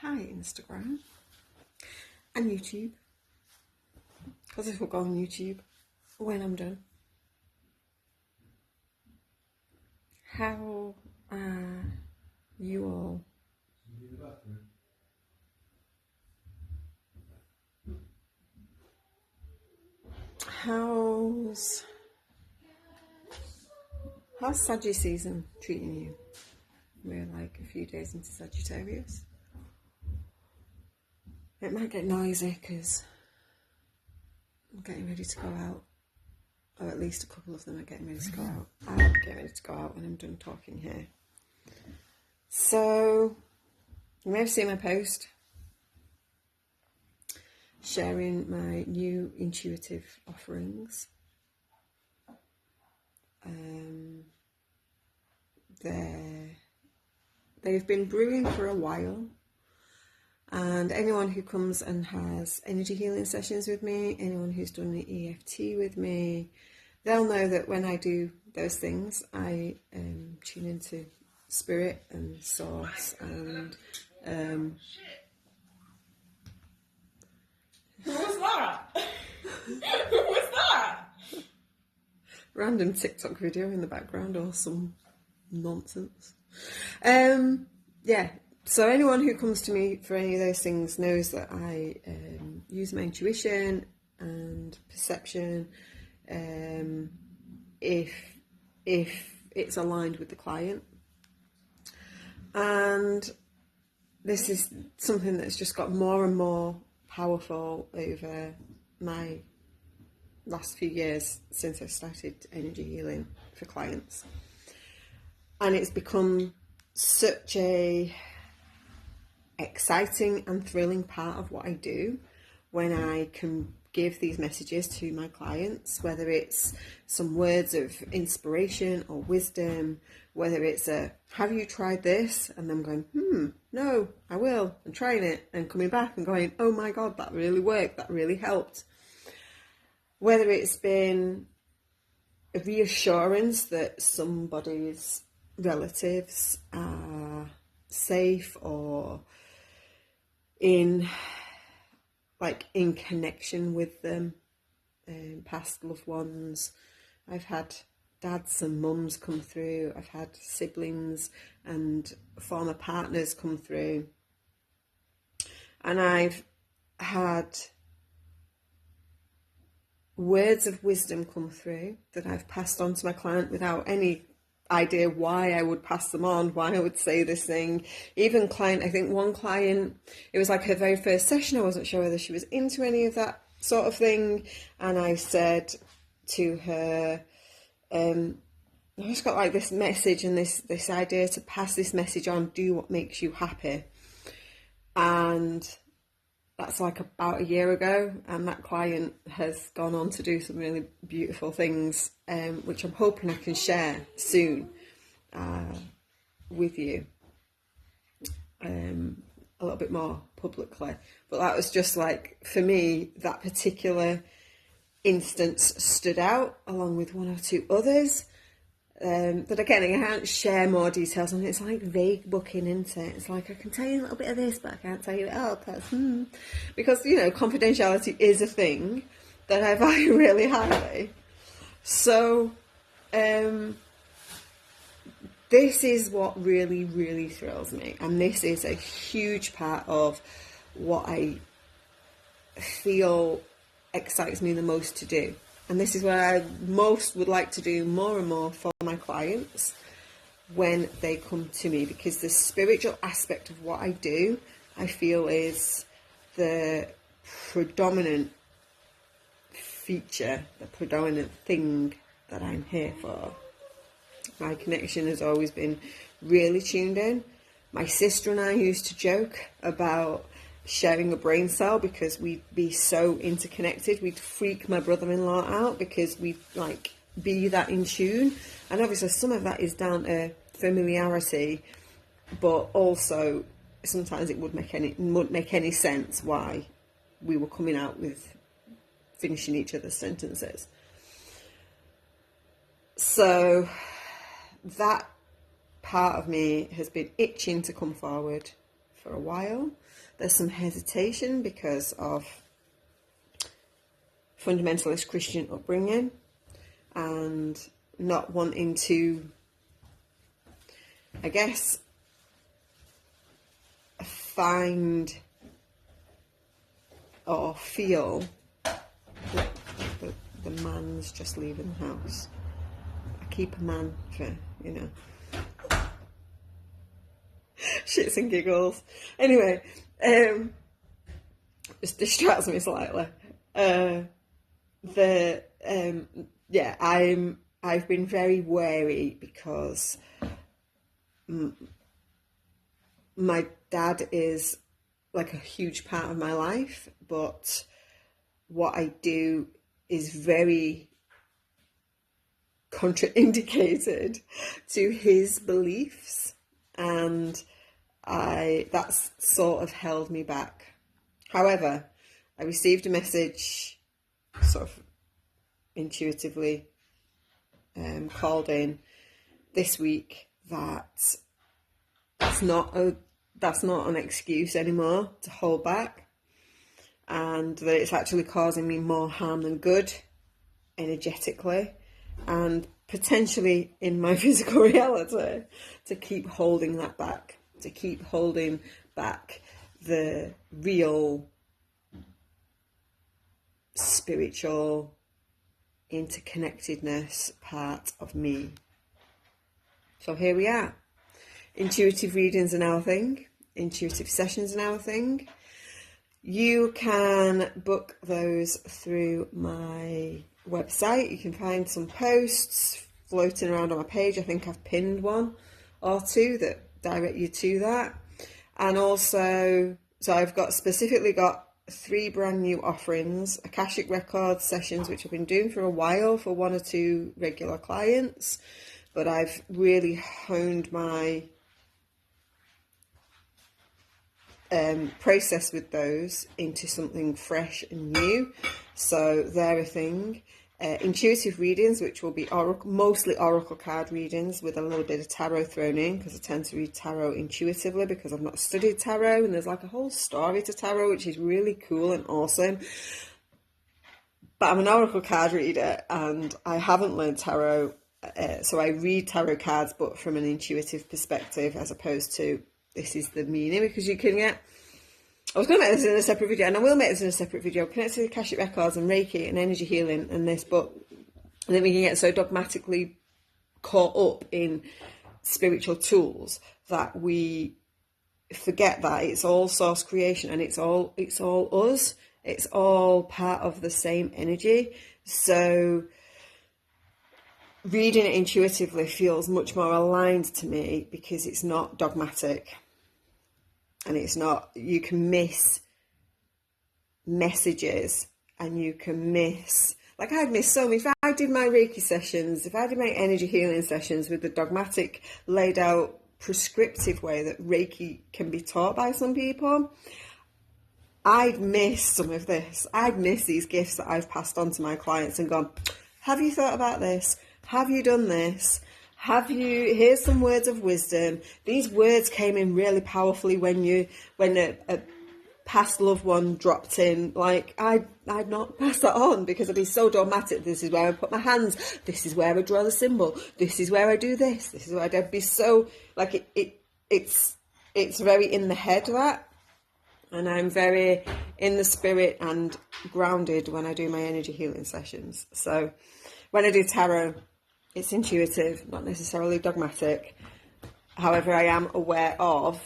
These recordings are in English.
Hi Instagram and YouTube, because this will go on YouTube when I'm done. How are you all? How's Sagittarius season treating you? We're like a few days into Sagittarius. It might get noisy because I'm getting ready to go out, or at least a couple of them are getting ready to go out. I'll get ready to go out when I'm done talking here. So, you may have seen my post sharing my new intuitive offerings. They've been brewing for a while, and anyone who comes and has energy healing sessions with me, anyone who's done the EFT with me, they'll know that when I do those things, I tune into spirit and source and Who was that? Who was that? Random TikTok video in the background or some nonsense. Yeah, so anyone who comes to me for any of those things knows that I use my intuition and perception if it's aligned with the client. And this is something that's just got more and more powerful over my last few years since I started energy healing for clients. And it's become such a exciting and thrilling part of what I do when I can give these messages to my clients, whether it's some words of inspiration or wisdom, whether it's a, have you tried this? And them going, no, I will, and trying it, and coming back and going, oh my God, that really worked, that really helped. Whether it's been a reassurance that somebody's relatives are safe or in connection with them, past loved ones. I've had dads and mums come through. I've had siblings and former partners come through. And I've had words of wisdom come through that I've passed on to my client without any idea why I would pass them on, why I would say this thing. Even I think one client, it was like her very first session. I wasn't sure whether she was into any of that sort of thing. And I said to her, I just got like this message and this idea to pass this message on, do what makes you happy. And that's like about a year ago, and that client has gone on to do some really beautiful things, which I'm hoping I can share soon with you a little bit more publicly. But that was just like, for me, that particular instance stood out, along with one or two others. That again, I can't share more details on it. It's like vague booking, isn't it? It's like I can tell you a little bit of this, but I can't tell you it all because confidentiality is a thing that I value really highly. So this is what really, really thrills me, and this is a huge part of what I feel excites me the most to do. And this is what I most would like to do more and more for my clients when they come to me, because the spiritual aspect of what I do, I feel, is the predominant feature, the predominant thing that I'm here for. My connection has always been really tuned in. My sister and I used to joke about sharing a brain cell because we'd be so interconnected. We'd freak my brother-in-law out because we'd be that in tune. And obviously some of that is down to familiarity, but also sometimes it wouldn't make any sense why we were coming out with finishing each other's sentences. So that part of me has been itching to come forward for a while. There's some hesitation because of fundamentalist Christian upbringing and not wanting to, I guess, find or feel that the man's just leaving the house. I keep a man for, shits and giggles. Anyway, just distracts me slightly. I've been very wary because my dad is like a huge part of my life, but what I do is very contraindicated to his beliefs, and that's sort of held me back. However, I received a message sort of intuitively called in this week that that's not an excuse anymore to hold back, and that it's actually causing me more harm than good energetically and potentially in my physical reality, to keep holding that back, to keep holding back the real spiritual interconnectedness part of me. So here we are. Intuitive readings are now a thing. Intuitive sessions are now a thing. You can book those through my website. You can find some posts floating around on my page. I think I've pinned one or two that direct you to that. And also, so I've specifically got 3 brand new offerings: Akashic Records sessions, which I've been doing for a while for 1 or 2 regular clients, but I've really honed my process with those into something fresh and new. So they're a thing. Intuitive readings, which will be mostly oracle card readings with a little bit of tarot thrown in, because I tend to read tarot intuitively because I've not studied tarot, and there's like a whole story to tarot which is really cool and awesome. But I'm an oracle card reader and I haven't learned tarot, so I read tarot cards but from an intuitive perspective, as opposed to this is the meaning, because you can get, I was going to make this in a separate video, and I will make this in a separate video, connected to Akashic Records and Reiki and energy healing and this, but then we can get so dogmatically caught up in spiritual tools that we forget that it's all source creation and it's all us. It's all part of the same energy. So reading it intuitively feels much more aligned to me because it's not dogmatic. And it's not, you can miss messages and you can miss, like I'd miss so many. If I did my Reiki sessions, if I did my energy healing sessions with the dogmatic, laid out, prescriptive way that Reiki can be taught by some people, I'd miss some of this. I'd miss these gifts that I've passed on to my clients and gone, have you thought about this? Have you done this? Here's some words of wisdom. These words came in really powerfully when a past loved one dropped in. Like, I'd not pass that on because I'd be so dogmatic. This is where I put my hands. This is where I draw the symbol. This is where I do this. This is where I'd be so, like, it's very in the head, that. And I'm very in the spirit and grounded when I do my energy healing sessions. So when I do tarot, it's intuitive, not necessarily dogmatic. However, I am aware of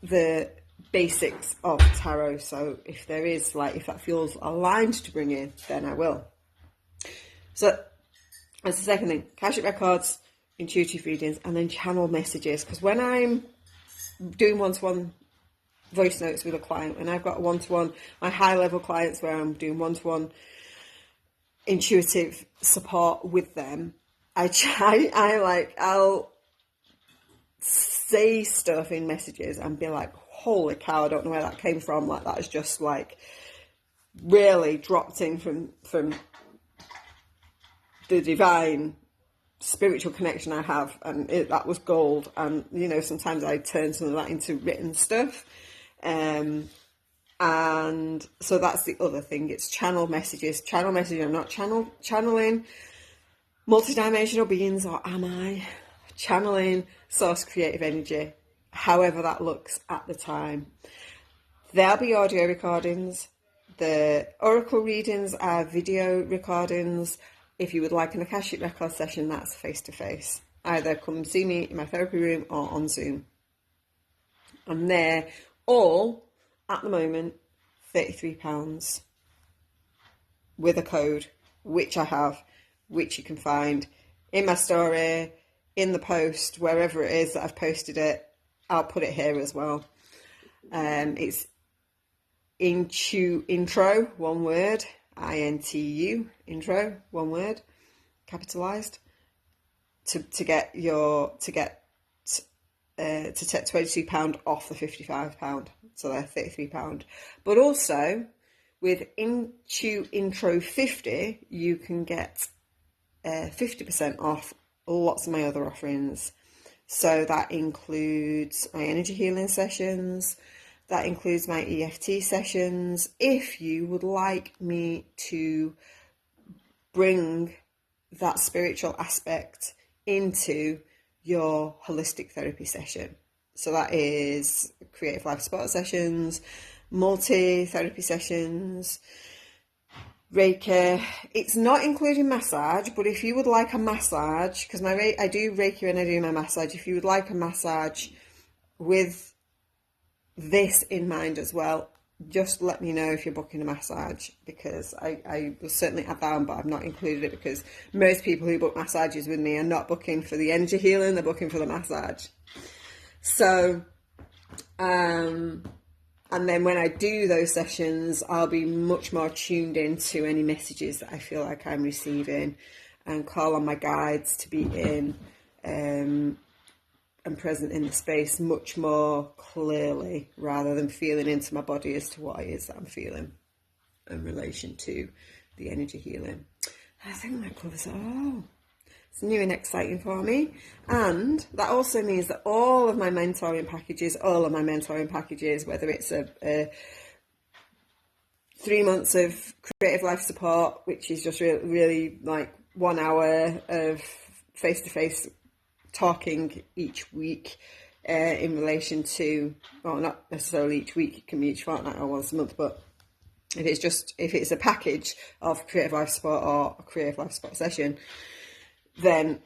the basics of tarot. So if that feels aligned to bring in, then I will. So that's the second thing. Akashic Records, intuitive readings, and then channel messages. Because when I'm doing one-to-one voice notes with a client, and I've got a one-to-one, my high-level clients where I'm doing one-to-one intuitive support with them, I'll say stuff in messages and be like, holy cow, I don't know where that came from. Like, that is just like really dropped in from the divine spiritual connection I have, and that was gold. And sometimes I turn some of that into written stuff, and so that's the other thing. It's channel messages. I'm not channeling multidimensional beings, or am I channeling source creative energy, however that looks at the time. There'll be audio recordings. The oracle readings are video recordings. If you would like an Akashic record session, that's face-to-face. Either come see me in my therapy room or on Zoom. And they're all, at the moment, £33 with a code, which I have, which you can find in my story, in the post, wherever it is that I've posted it. I'll put it here as well. It's intro, one word, INTU, intro, one word, capitalized, to take £22 off the £55. So they're £33. But also with intro 50, you can get 50% off lots of my other offerings. So that includes my energy healing sessions, that includes my EFT sessions. If you would like me to bring that spiritual aspect into your holistic therapy session. So that is creative life support sessions, multi-therapy sessions, Reiki. It's not including massage, but if you would like a massage, because I do Reiki and I do my massage, if you would like a massage with this in mind as well, just let me know if you're booking a massage, because I will certainly add that on, but I've not included it because most people who book massages with me are not booking for the energy healing, they're booking for the massage. So, and then when I do those sessions, I'll be much more tuned into any messages that I feel like I'm receiving, and call on my guides to be in and present in the space much more clearly, rather than feeling into my body as to what it is that I'm feeling in relation to the energy healing. I think that covers it all. It's new and exciting for me. And that also means that all of my mentoring packages, whether it's a 3 months of creative life support, which is just really like 1 hour of face-to-face talking each week in relation to, well, not necessarily each week, it can be each fortnight or once a month, but if it's a package of creative life support or a creative life support session, then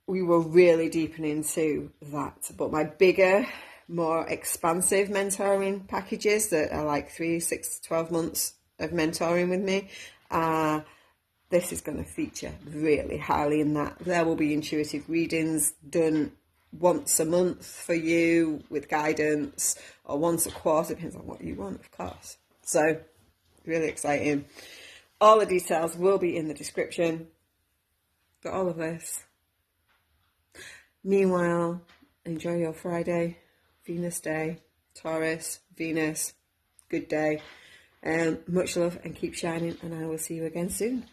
we will really deepen into that. But my bigger, more expansive mentoring packages that are like 3, 6, 12 months of mentoring with me, this is going to feature really highly in that. There will be intuitive readings done once a month for you with guidance, or once a quarter, depends on what you want, of course. So really exciting. All the details will be in the description for all of this. Meanwhile, enjoy your Friday, Venus day, Taurus, Venus, good day. Much love and keep shining, and I will see you again soon.